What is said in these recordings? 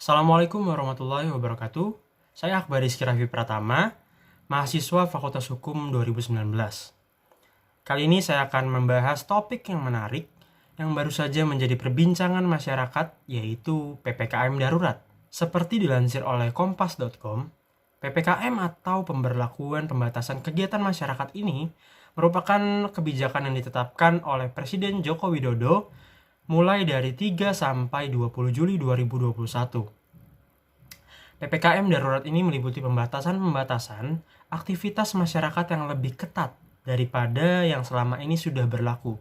Assalamualaikum warahmatullahi wabarakatuh. Saya Akbar Rizky Raffi Pratama, mahasiswa Fakultas Hukum 2019. Kali ini saya akan membahas topik yang menarik yang baru saja menjadi perbincangan masyarakat, yaitu PPKM darurat. Seperti dilansir oleh kompas.com, PPKM atau pemberlakuan pembatasan kegiatan masyarakat ini merupakan kebijakan yang ditetapkan oleh Presiden Joko Widodo mulai dari 3 sampai 20 Juli 2021. PPKM darurat ini meliputi pembatasan aktivitas masyarakat yang lebih ketat daripada yang selama ini sudah berlaku.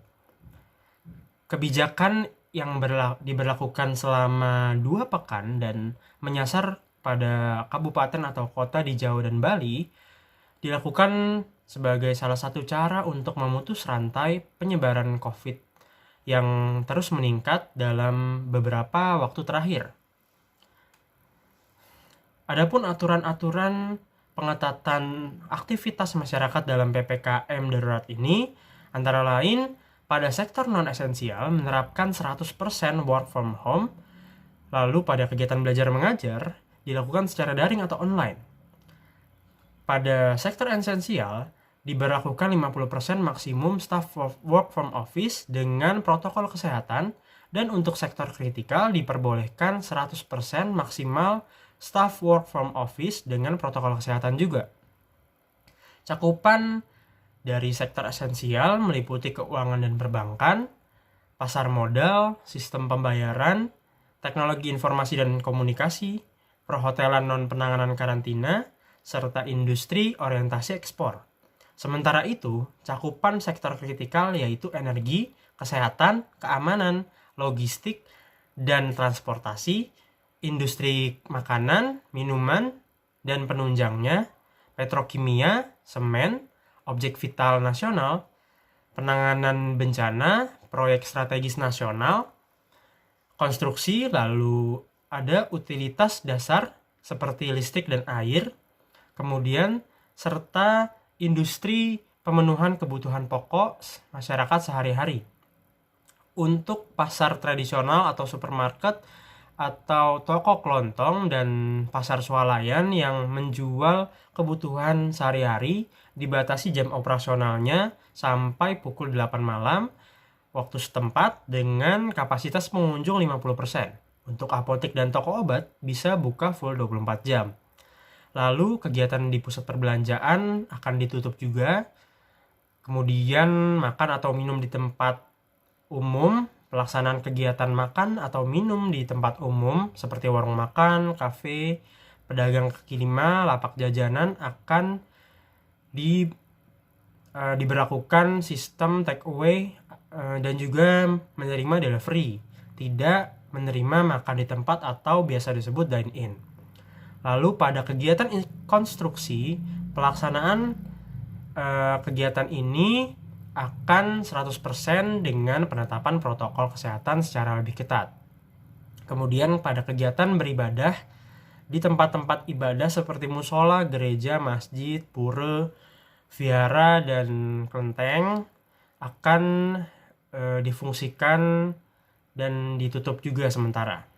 Kebijakan yang diberlakukan selama 2 pekan dan menyasar pada kabupaten atau kota di Jawa dan Bali dilakukan sebagai salah satu cara untuk memutus rantai penyebaran COVID yang terus meningkat dalam beberapa waktu terakhir. Adapun aturan-aturan pengetatan aktivitas masyarakat dalam PPKM darurat ini antara lain pada sektor non-esensial menerapkan 100% work from home, lalu pada kegiatan belajar mengajar dilakukan secara daring atau online. Pada sektor esensial diberlakukan 50% maksimum staff work from office dengan protokol kesehatan, dan untuk sektor kritikal diperbolehkan 100% maksimal staff work from office dengan protokol kesehatan juga. Cakupan dari sektor esensial meliputi keuangan dan perbankan, pasar modal, sistem pembayaran, teknologi informasi dan komunikasi, perhotelan non-penanganan karantina, serta industri orientasi ekspor. Sementara itu, cakupan sektor kritikal yaitu energi, kesehatan, keamanan, logistik, dan transportasi, industri makanan, minuman, dan penunjangnya, petrokimia, semen, objek vital nasional, penanganan bencana, proyek strategis nasional, konstruksi, lalu ada utilitas dasar seperti listrik dan air, kemudian serta industri pemenuhan kebutuhan pokok masyarakat sehari-hari. Untuk pasar tradisional atau supermarket atau toko kelontong dan pasar swalayan yang menjual kebutuhan sehari-hari dibatasi jam operasionalnya sampai pukul 8 malam waktu setempat dengan kapasitas pengunjung 50%. Untuk apotek dan toko obat bisa buka full 24 jam. Lalu kegiatan di pusat perbelanjaan akan ditutup juga. Kemudian makan atau minum di tempat umum, pelaksanaan kegiatan makan atau minum di tempat umum seperti warung makan, kafe, pedagang kaki lima, lapak jajanan akan diberlakukan sistem take away dan juga menerima delivery, tidak menerima makan di tempat atau biasa disebut dine-in. Lalu pada kegiatan konstruksi, pelaksanaan kegiatan ini akan 100% dengan penetapan protokol kesehatan secara lebih ketat. Kemudian pada kegiatan beribadah di tempat-tempat ibadah seperti musola, gereja, masjid, pura, vihara, dan kelenteng akan difungsikan dan ditutup juga sementara.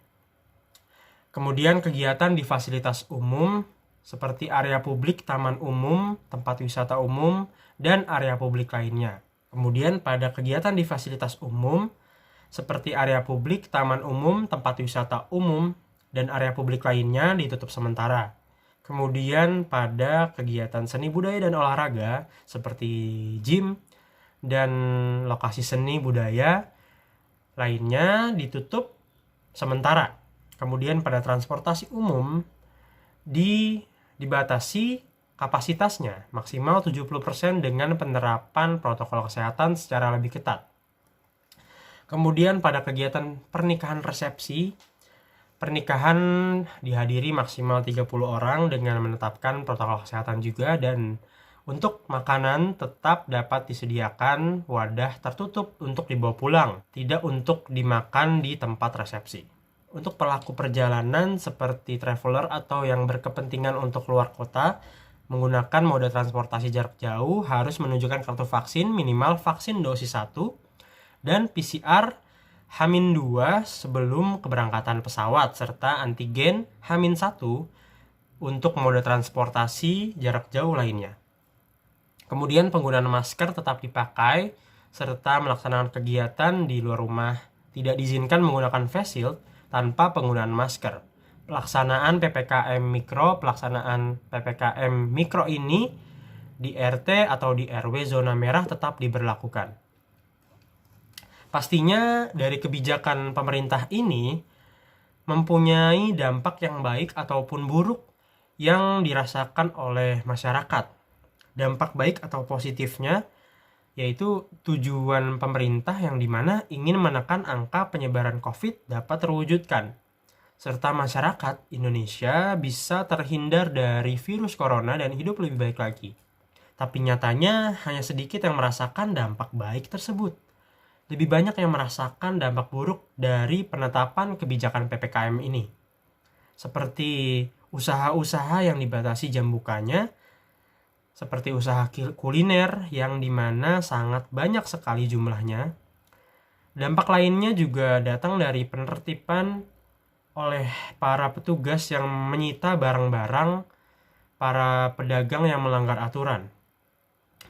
Kemudian kegiatan di fasilitas umum seperti area publik, taman umum, tempat wisata umum, dan area publik lainnya. Kemudian pada kegiatan di fasilitas umum seperti area publik, taman umum, tempat wisata umum, dan area publik lainnya ditutup sementara. Kemudian pada kegiatan seni budaya dan olahraga seperti gym dan lokasi seni budaya lainnya ditutup sementara. Kemudian pada transportasi umum dibatasi kapasitasnya maksimal 70% dengan penerapan protokol kesehatan secara lebih ketat. Kemudian pada kegiatan pernikahan resepsi, pernikahan dihadiri maksimal 30 orang dengan menetapkan protokol kesehatan juga, dan untuk makanan tetap dapat disediakan wadah tertutup untuk dibawa pulang, tidak untuk dimakan di tempat resepsi. Untuk pelaku perjalanan seperti traveler atau yang berkepentingan untuk keluar kota menggunakan moda transportasi jarak jauh harus menunjukkan kartu vaksin minimal vaksin dosis 1 dan PCR H-2 sebelum keberangkatan pesawat serta antigen H-1 untuk moda transportasi jarak jauh lainnya. Kemudian penggunaan masker tetap dipakai serta melaksanakan kegiatan di luar rumah tidak diizinkan menggunakan face shield tanpa penggunaan masker. Pelaksanaan PPKM Mikro ini di RT atau di RW zona merah tetap diberlakukan. Pastinya dari kebijakan pemerintah ini mempunyai dampak yang baik ataupun buruk yang dirasakan oleh masyarakat. Dampak baik atau positifnya yaitu tujuan pemerintah yang dimana ingin menekan angka penyebaran COVID dapat terwujudkan, serta masyarakat Indonesia bisa terhindar dari virus corona dan hidup lebih baik lagi. Tapi nyatanya hanya sedikit yang merasakan dampak baik tersebut. Lebih banyak yang merasakan dampak buruk dari penetapan kebijakan PPKM ini. Seperti usaha-usaha yang dibatasi jam bukanya, seperti usaha kuliner yang dimana sangat banyak sekali jumlahnya. Dampak lainnya juga datang dari penertiban oleh para petugas yang menyita barang-barang para pedagang yang melanggar aturan.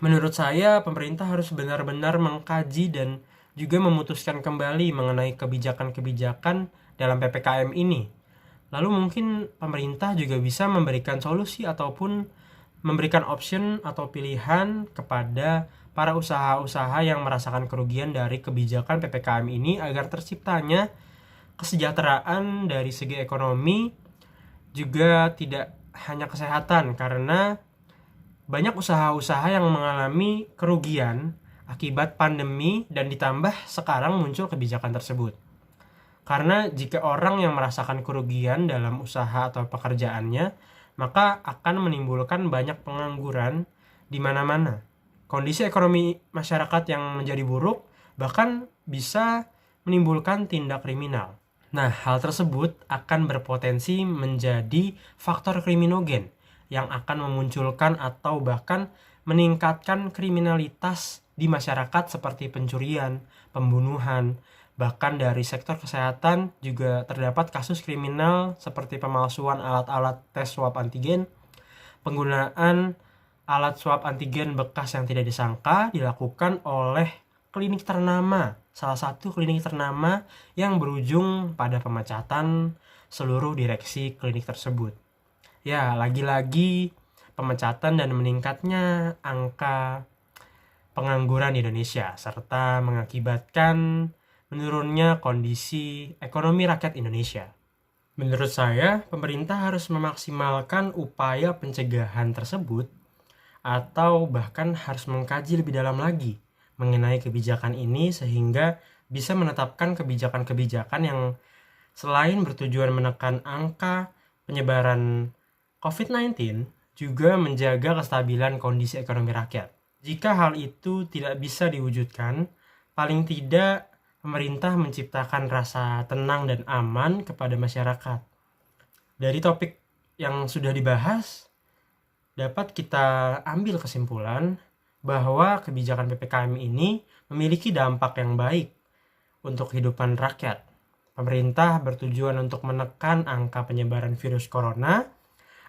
Menurut saya, pemerintah harus benar-benar mengkaji dan juga memutuskan kembali mengenai kebijakan-kebijakan dalam PPKM ini. Lalu mungkin pemerintah juga bisa memberikan solusi ataupun memberikan option atau pilihan kepada para usaha-usaha yang merasakan kerugian dari kebijakan PPKM ini agar terciptanya kesejahteraan dari segi ekonomi, juga tidak hanya kesehatan, karena banyak usaha-usaha yang mengalami kerugian akibat pandemi dan ditambah sekarang muncul kebijakan tersebut. Karena jika orang yang merasakan kerugian dalam usaha atau pekerjaannya, maka akan menimbulkan banyak pengangguran di mana-mana. Kondisi ekonomi masyarakat yang menjadi buruk bahkan bisa menimbulkan tindak kriminal. Nah, hal tersebut akan berpotensi menjadi faktor kriminogen yang akan memunculkan atau bahkan meningkatkan kriminalitas di masyarakat seperti pencurian, pembunuhan. Bahkan dari sektor kesehatan juga terdapat kasus kriminal seperti pemalsuan alat-alat tes swab antigen. Penggunaan alat swab antigen bekas yang tidak disangka dilakukan oleh klinik ternama, salah satu klinik ternama yang berujung pada pemecatan seluruh direksi klinik tersebut. Ya, lagi-lagi pemecatan dan meningkatnya angka pengangguran di Indonesia serta mengakibatkan menurunnya kondisi ekonomi rakyat Indonesia. Menurut saya, pemerintah harus memaksimalkan upaya pencegahan tersebut atau bahkan harus mengkaji lebih dalam lagi mengenai kebijakan ini sehingga bisa menetapkan kebijakan-kebijakan yang selain bertujuan menekan angka penyebaran COVID-19 juga menjaga kestabilan kondisi ekonomi rakyat. Jika hal itu tidak bisa diwujudkan, paling tidak pemerintah menciptakan rasa tenang dan aman kepada masyarakat. Dari topik yang sudah dibahas, dapat kita ambil kesimpulan bahwa kebijakan PPKM ini memiliki dampak yang baik untuk kehidupan rakyat. Pemerintah bertujuan untuk menekan angka penyebaran virus corona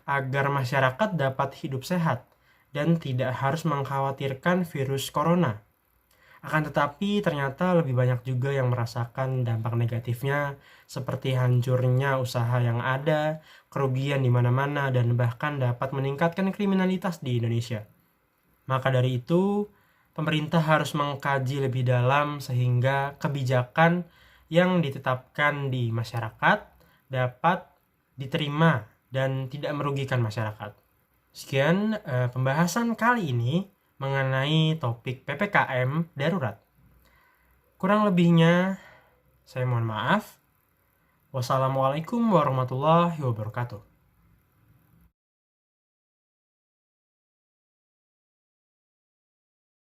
agar masyarakat dapat hidup sehat dan tidak harus mengkhawatirkan virus corona. Akan tetapi ternyata lebih banyak juga yang merasakan dampak negatifnya seperti hancurnya usaha yang ada, kerugian di mana-mana, dan bahkan dapat meningkatkan kriminalitas di Indonesia. Maka dari itu, pemerintah harus mengkaji lebih dalam sehingga kebijakan yang ditetapkan di masyarakat dapat diterima dan tidak merugikan masyarakat. Sekian pembahasan kali ini mengenai topik PPKM darurat. Kurang lebihnya saya mohon maaf. Wassalamualaikum warahmatullahi wabarakatuh.